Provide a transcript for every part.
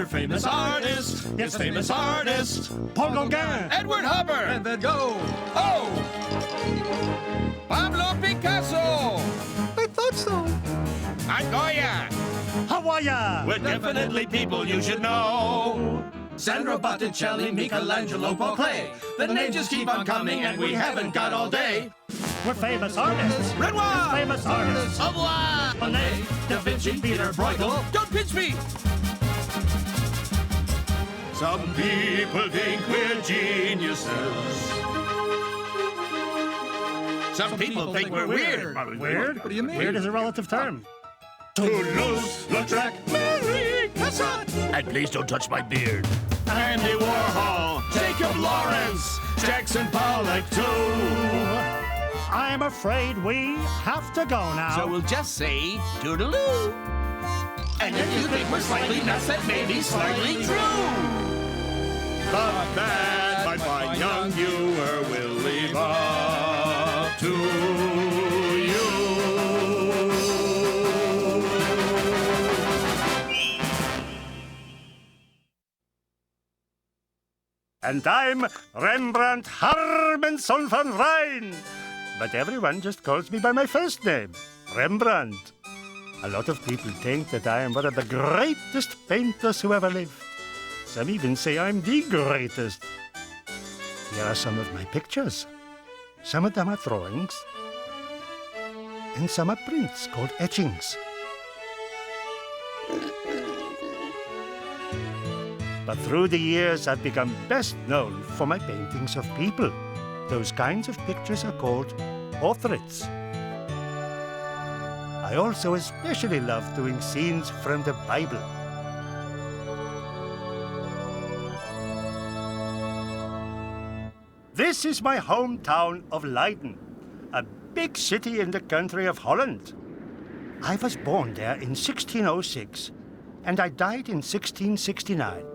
famous artist. Yes, famous artist. Paul Gauguin. Edward Hubbard. And then go. Oh! Pablo Picasso. I thought so. Goya. Hawaii. We're definitely people you should know. Sandro Botticelli, Michelangelo, Paul Klee. The names just keep on coming and we haven't got all day. We're famous artists. Renoir. Famous artists. Au revoir. Monet, Da Vinci, Peter Bruegel. Don't pinch me. Some people think we're geniuses. Some people think we're weird. Weird? What do you mean? Weird is a relative term. Toulouse-Lautrec, Marie Cassatt. And please don't touch my beard. Andy Warhol, Jacob Lawrence, Jackson Pollock too. I'm afraid we have to go now. So we'll just say toodaloo. And if you think we're slightly nuts, that may be slightly true. The bad, my fine young viewer, will leave up to you. And I'm Rembrandt Harmenszoon van Rijn. But everyone just calls me by my first name, Rembrandt. A lot of people think that I am one of the greatest painters who ever lived. Some even say I'm the greatest. Here are some of my pictures. Some of them are drawings, and some are prints called etchings. But through the years, I've become best known for my paintings of people. Those kinds of pictures are called portraits. I also especially love doing scenes from the Bible. This is my hometown of Leiden, a big city in the country of Holland. I was born there in 1606, and I died in 1669.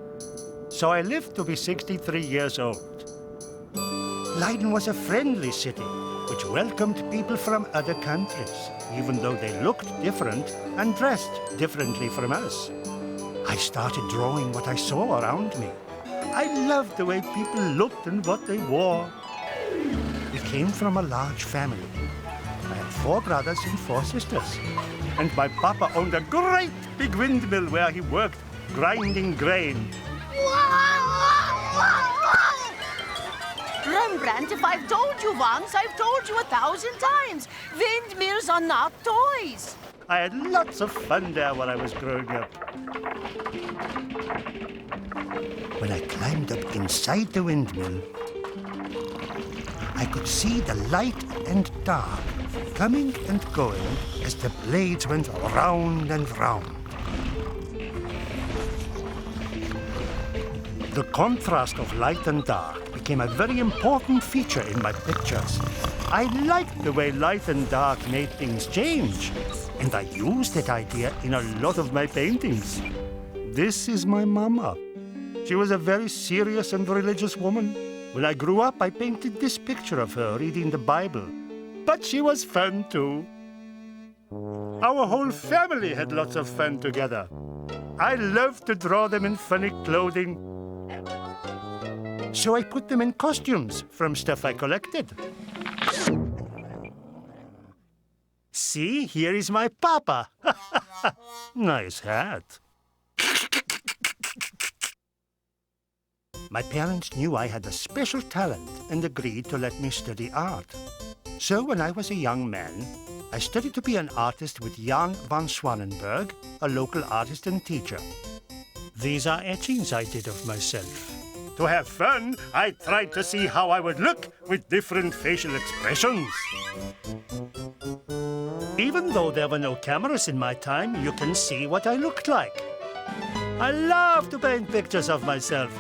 So I lived to be 63 years old. Leiden was a friendly city, which welcomed people from other countries, even though they looked different and dressed differently from us. I started drawing what I saw around me. I loved the way people looked and what they wore. We came from a large family. I had 4 brothers and 4 sisters. And my papa owned a great big windmill where he worked grinding grain. Rembrandt, if I've told you once, I've told you 1,000 times. Windmills are not toys. I had lots of fun there when I was growing up. When I climbed up inside the windmill, I could see the light and dark coming and going as the blades went round and round. The contrast of light and dark became a very important feature in my pictures. I liked the way light and dark made things change, and I used that idea in a lot of my paintings. This is my mama. She was a very serious and religious woman. When I grew up, I painted this picture of her reading the Bible. But she was fun too. Our whole family had lots of fun together. I loved to draw them in funny clothing. So I put them in costumes from stuff I collected. See, here is my papa. Nice hat. My parents knew I had a special talent and agreed to let me study art. So when I was a young man, I studied to be an artist with Jan van Swanenberg, a local artist and teacher. These are etchings I did of myself. To have fun, I tried to see how I would look with different facial expressions. Even though there were no cameras in my time, you can see what I looked like. I love to paint pictures of myself.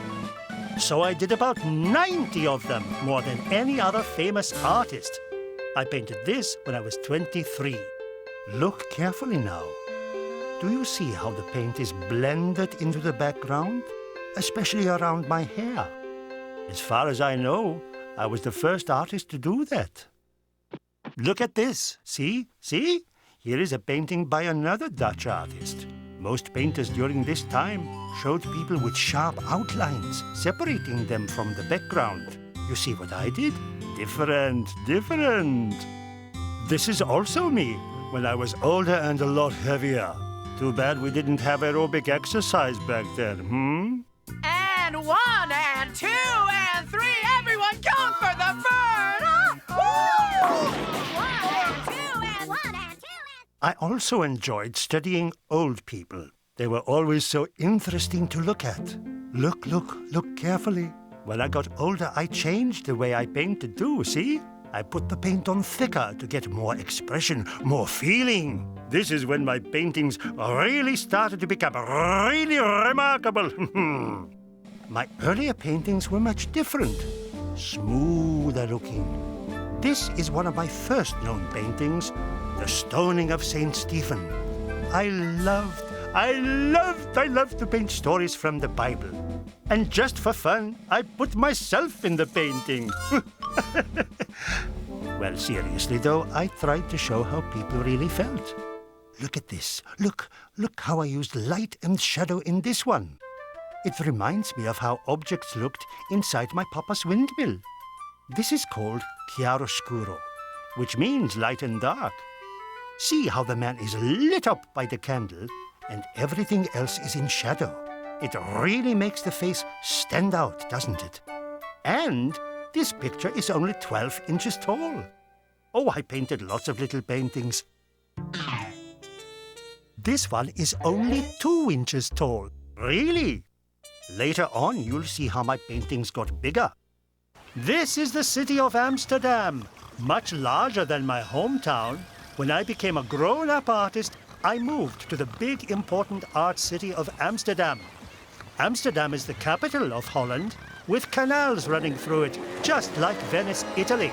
So I did about 90 of them, more than any other famous artist. I painted this when I was 23. Look carefully now. Do you see how the paint is blended into the background? Especially around my hair. As far as I know, I was the first artist to do that. Look at this. See? See? Here is a painting by another Dutch artist. Most painters during this time showed people with sharp outlines, separating them from the background. You see what I did? Different. This is also me, when I was older and a lot heavier. Too bad we didn't have aerobic exercise back then, And 1 and 2 and 3, everyone count for the fern! I also enjoyed studying old people. They were always so interesting to look at. Look carefully. When I got older, I changed the way I painted too, see? I put the paint on thicker to get more expression, more feeling. This is when my paintings really started to become really remarkable. My earlier paintings were much different, smoother looking. This is one of my first known paintings, The Stoning of St. Stephen. I loved to paint stories from the Bible. And just for fun, I put myself in the painting. Well, seriously though, I tried to show how people really felt. Look at this. Look how I used light and shadow in this one. It reminds me of how objects looked inside my papa's windmill. This is called chiaroscuro, which means light and dark. See how the man is lit up by the candle and everything else is in shadow. It really makes the face stand out, doesn't it? And this picture is only 12 inches tall. Oh, I painted lots of little paintings. This one is only 2 inches tall. Really? Later on, you'll see how my paintings got bigger. This is the city of Amsterdam, much larger than my hometown. When I became a grown-up artist, I moved to the big, important art city of Amsterdam. Amsterdam is the capital of Holland, with canals running through it, just like Venice, Italy.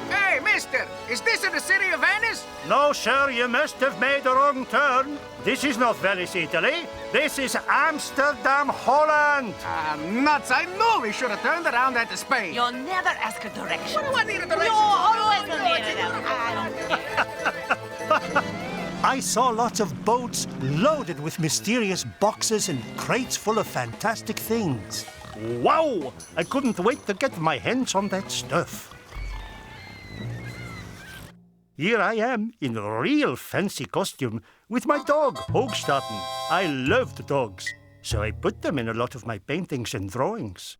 Hey, mister, is this in the city of Venice? No, sir, you must have made the wrong turn. This is not Venice, Italy. This is Amsterdam, Holland. Nuts, I knew we should have turned around at the Spain. You'll never ask a direction. What do I need a direction? I saw lots of boats loaded with mysterious boxes and crates full of fantastic things. Wow! I couldn't wait to get my hands on that stuff. Here I am in a real fancy costume with my dog, Hoogstatten. I loved dogs, so I put them in a lot of my paintings and drawings.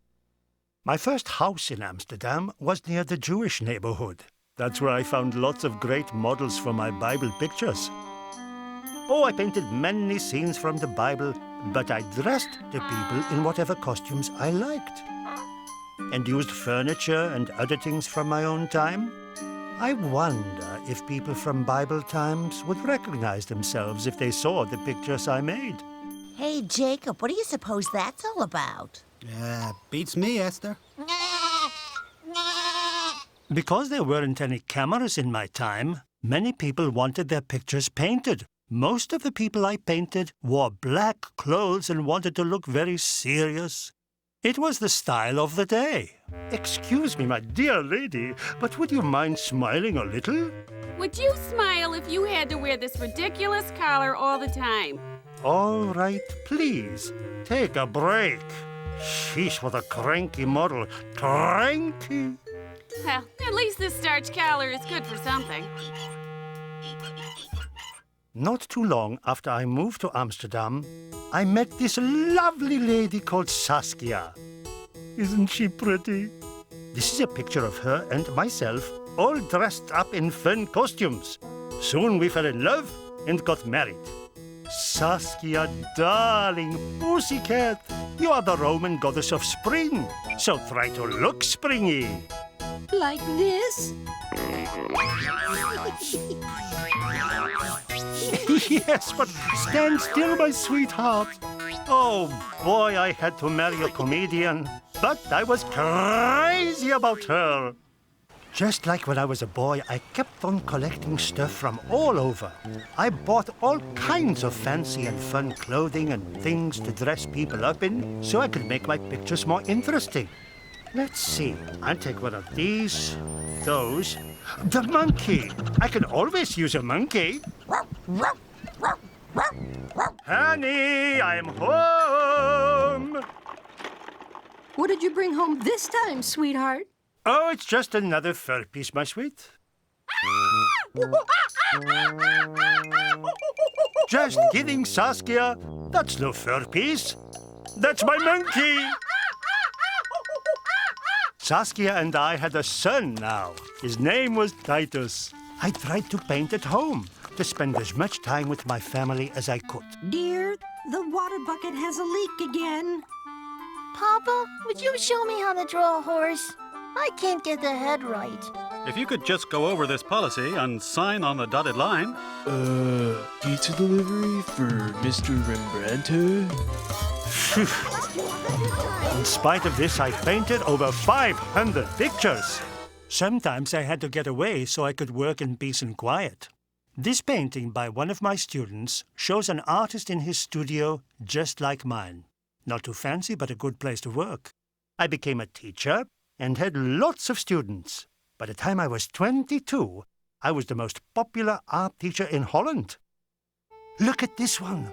My first house in Amsterdam was near the Jewish neighborhood. That's where I found lots of great models for my Bible pictures. Oh, I painted many scenes from the Bible, but I dressed the people in whatever costumes I liked. And used furniture and other things from my own time. I wonder if people from Bible times would recognize themselves if they saw the pictures I made. Hey, Jacob, what do you suppose that's all about? Beats me, Esther. Because there weren't any cameras in my time, many people wanted their pictures painted. Most of the people I painted wore black clothes and wanted to look very serious. It was the style of the day. Excuse me, my dear lady, but would you mind smiling a little? Would you smile if you had to wear this ridiculous collar all the time? All right, please, take a break. Sheesh, what a cranky model. Cranky. Well, at least this starch collar is good for something. Not too long after I moved to Amsterdam, I met this lovely lady called Saskia. Isn't she pretty? This is a picture of her and myself, all dressed up in fun costumes. Soon we fell in love and got married. Saskia, darling, pussycat, you are the Roman goddess of spring, so try to look springy. Like this? Yes, but stand still, my sweetheart. Oh, boy, I had to marry a comedian. But I was crazy about her. Just like when I was a boy, I kept on collecting stuff from all over. I bought all kinds of fancy and fun clothing and things to dress people up in so I could make my pictures more interesting. Let's see. I'll take one of these, those. The monkey! I can always use a monkey. Honey, I'm home. What did you bring home this time, sweetheart? Oh, it's just another fur piece, my sweet. Just kidding, Saskia. That's no fur piece. That's my monkey. Saskia and I had a son now. His name was Titus. I tried to paint at home to spend as much time with my family as I could. Dear, the water bucket has a leak again. Papa, would you show me how to draw a horse? I can't get the head right. If you could just go over this policy and sign on the dotted line. Pizza delivery for Mr. Rembrandt? In spite of this, I painted over 500 pictures. Sometimes I had to get away so I could work in peace and quiet. This painting by one of my students shows an artist in his studio just like mine. Not too fancy, but a good place to work. I became a teacher and had lots of students. By the time I was 22, I was the most popular art teacher in Holland. Look at this one.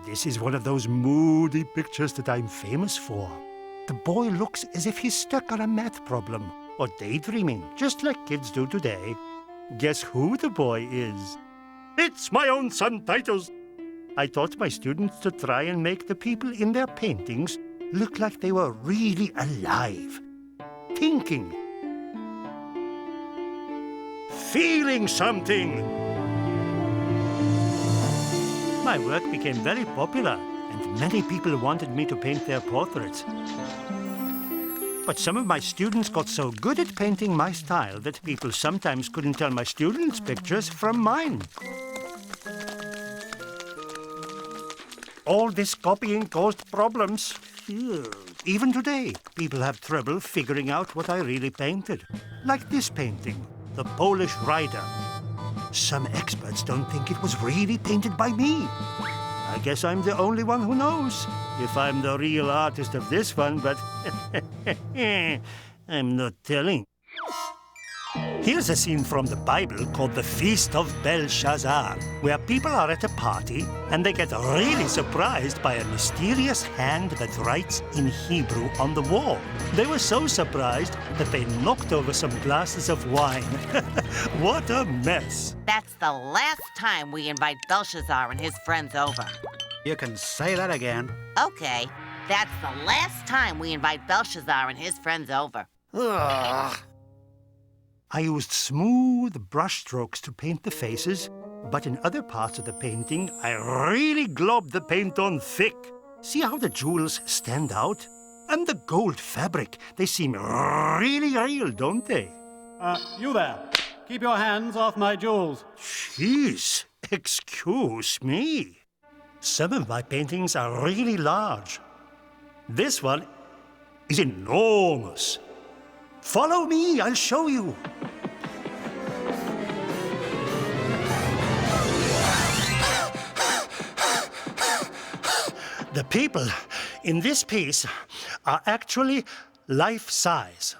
This is one of those moody pictures that I'm famous for. The boy looks as if he's stuck on a math problem or daydreaming, just like kids do today. Guess who the boy is? It's my own son, Titus. I taught my students to try and make the people in their paintings look like they were really alive, thinking, feeling something. My work became very popular, and many people wanted me to paint their portraits. But some of my students got so good at painting my style that people sometimes couldn't tell my students' pictures from mine. All this copying caused problems. Even today, people have trouble figuring out what I really painted. Like this painting, The Polish Rider. Some experts don't think it was really painted by me. I guess I'm the only one who knows if I'm the real artist of this one, but I'm not telling. Here's a scene from the Bible called the Feast of Belshazzar, where people are at a party and they get really surprised by a mysterious hand that writes in Hebrew on the wall. They were so surprised that they knocked over some glasses of wine. What a mess. That's the last time we invite Belshazzar and his friends over. You can say that again. Okay, that's the last time we invite Belshazzar and his friends over. Ugh. I used smooth brush strokes to paint the faces, but in other parts of the painting, I really globbed the paint on thick. See how the jewels stand out? And the gold fabric, they seem really real, don't they? You there. Keep your hands off my jewels. Jeez, excuse me. Some of my paintings are really large. This one is enormous. Follow me, I'll show you. The people in this piece are actually life-size.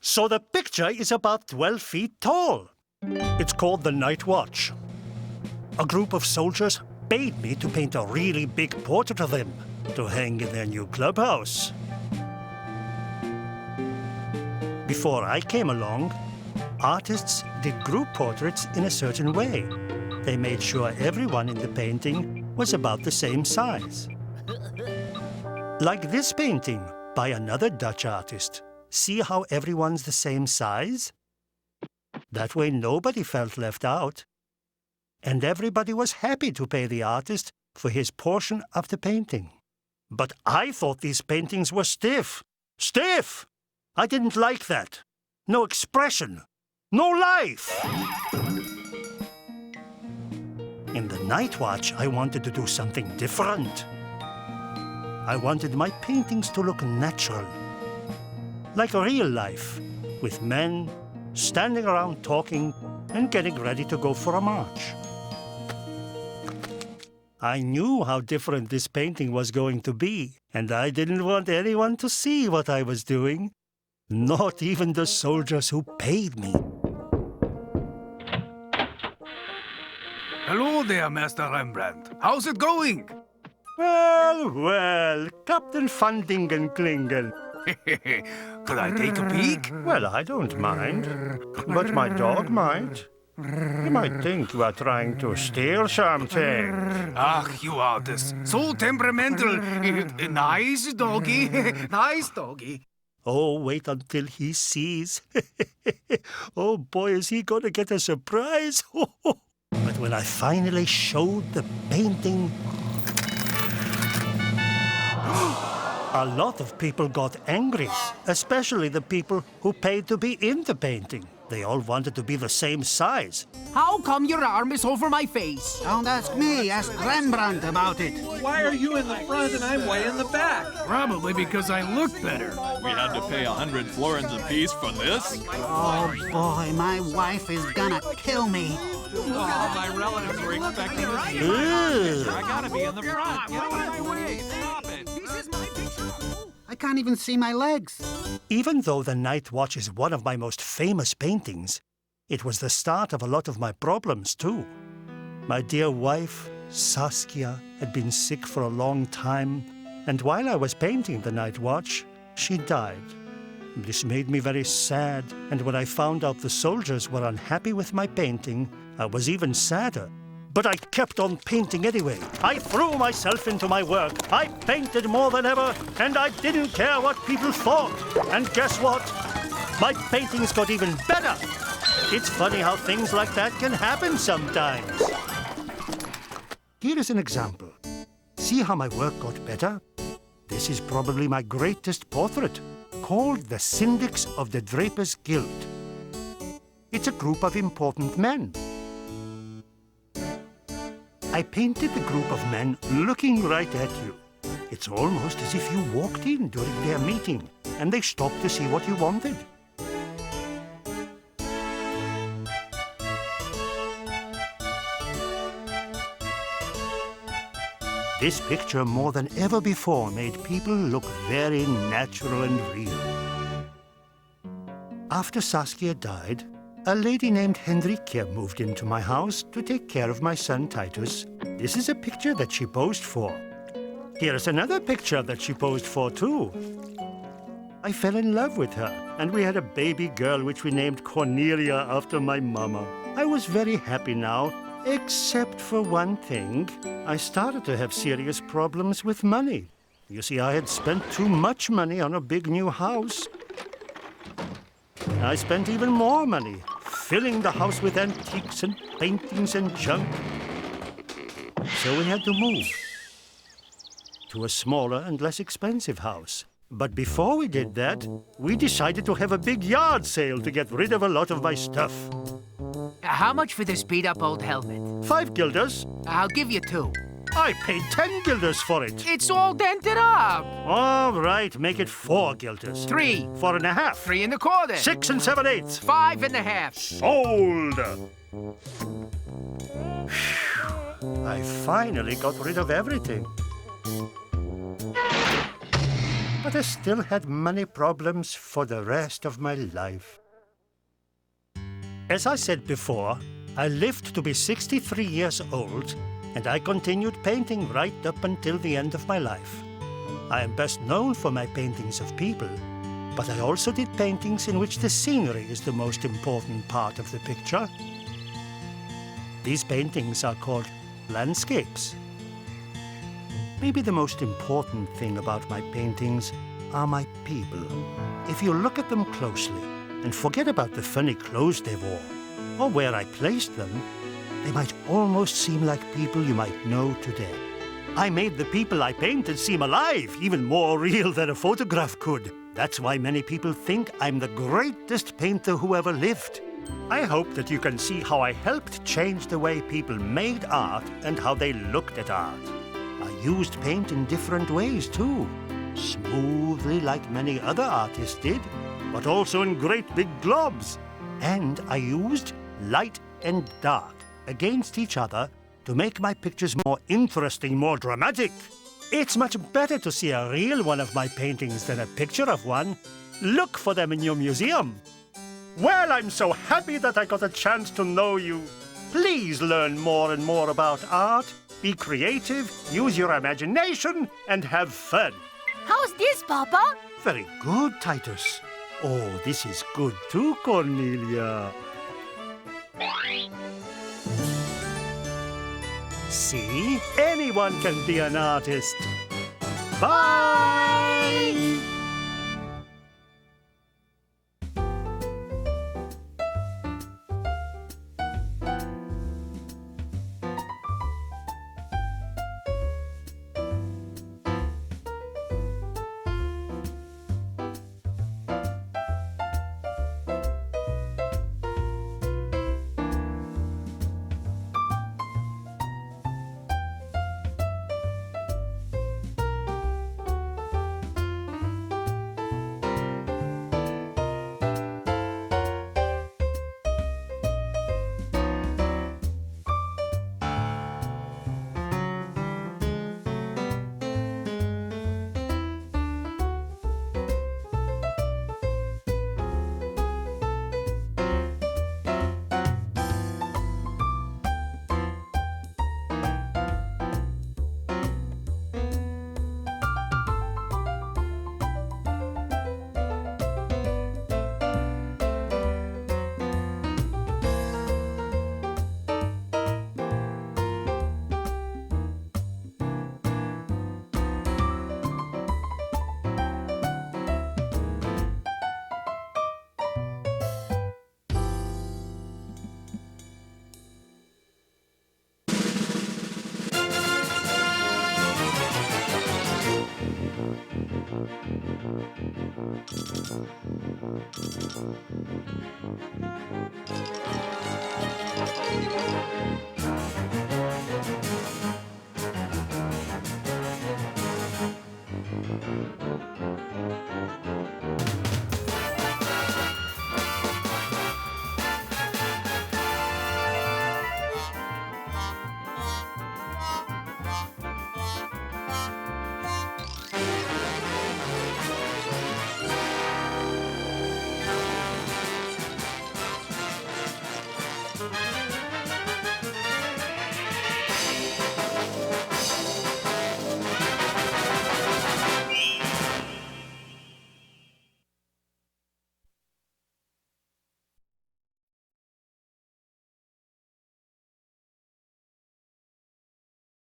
So the picture is about 12 feet tall. It's called the Night Watch. A group of soldiers paid me to paint a really big portrait of them to hang in their new clubhouse. Before I came along, artists did group portraits in a certain way. They made sure everyone in the painting was about the same size. Like this painting by another Dutch artist. See how everyone's the same size? That way nobody felt left out. And everybody was happy to pay the artist for his portion of the painting. But I thought these paintings were stiff. Stiff! I didn't like that. No expression. No life. In the Night Watch, I wanted to do something different. I wanted my paintings to look natural. Like real life, with men standing around talking and getting ready to go for a march. I knew how different this painting was going to be, and I didn't want anyone to see what I was doing. Not even the soldiers who paid me. Hello there, Master Rembrandt. How's it going? Well, well, Captain Fundingen-Klingen. Could I take a peek? Well, I don't mind, but my dog might. He might think you are trying to steal something. Ach, you artist. So temperamental. Nice doggy. Nice doggy. Oh, wait until he sees. Oh, boy, is he going to get a surprise. But when I finally showed the painting, a lot of people got angry, especially the people who paid to be in the painting. They all wanted to be the same size. How come your arm is over my face? Don't ask me, ask Rembrandt about it. Why are you in the front and I'm way in the back? Probably because I look better. We had to pay 100 florins apiece for this? Oh boy, my wife is gonna kill me. Oh, my relatives were expecting to see Ooh. I gotta be in the front. Get out of my way. Stop it. This is my picture. I can't even see my legs. Even though The Night Watch is one of my most famous paintings, it was the start of a lot of my problems, too. My dear wife, Saskia, had been sick for a long time, and while I was painting The Night Watch, she died. This made me very sad, and when I found out the soldiers were unhappy with my painting, I was even sadder. But I kept on painting anyway. I threw myself into my work. I painted more than ever, and I didn't care what people thought. And guess what? My paintings got even better. It's funny how things like that can happen sometimes. Here is an example. See how my work got better? This is probably my greatest portrait, called the Syndics of the Drapers' Guild. It's a group of important men. I painted the group of men looking right at you. It's almost as if you walked in during their meeting and they stopped to see what you wanted. This picture, more than ever before, made people look very natural and real. After Saskia died, a lady named Henrike moved into my house to take care of my son Titus. This is a picture that she posed for. Here's another picture that she posed for, too. I fell in love with her, and we had a baby girl which we named Cornelia after my mama. I was very happy now, except for one thing. I started to have serious problems with money. You see, I had spent too much money on a big new house. I spent even more money, filling the house with antiques and paintings and junk. So we had to move to a smaller and less expensive house. But before we did that, we decided to have a big yard sale to get rid of a lot of my stuff. How much for this beat-up old helmet? 5 guilders. I'll give you 2. I paid 10 guilders for it. It's all dented up. All right, make it 4 guilders. 3. 4.5. 3 1/4. 6 7/8. 5 1/2. Sold! I finally got rid of everything. But I still had money problems for the rest of my life. As I said before, I lived to be 63 years old, and I continued painting right up until the end of my life. I am best known for my paintings of people, but I also did paintings in which the scenery is the most important part of the picture. These paintings are called landscapes. Maybe the most important thing about my paintings are my people. If you look at them closely and forget about the funny clothes they wore or where I placed them, they might almost seem like people you might know today. I made the people I painted seem alive, even more real than a photograph could. That's why many people think I'm the greatest painter who ever lived. I hope that you can see how I helped change the way people made art and how they looked at art. I used paint in different ways, too. Smoothly, like many other artists did, but also in great big globs. And I used light and dark against each other to make my pictures more interesting, more dramatic. It's much better to see a real one of my paintings than a picture of one. Look for them in your museum. Well, I'm so happy that I got a chance to know you. Please learn more and more about art. Be creative, use your imagination, and have fun. How's this, Papa? Very good, Titus. Oh, this is good too, Cornelia. See? Anyone can be an artist. Bye!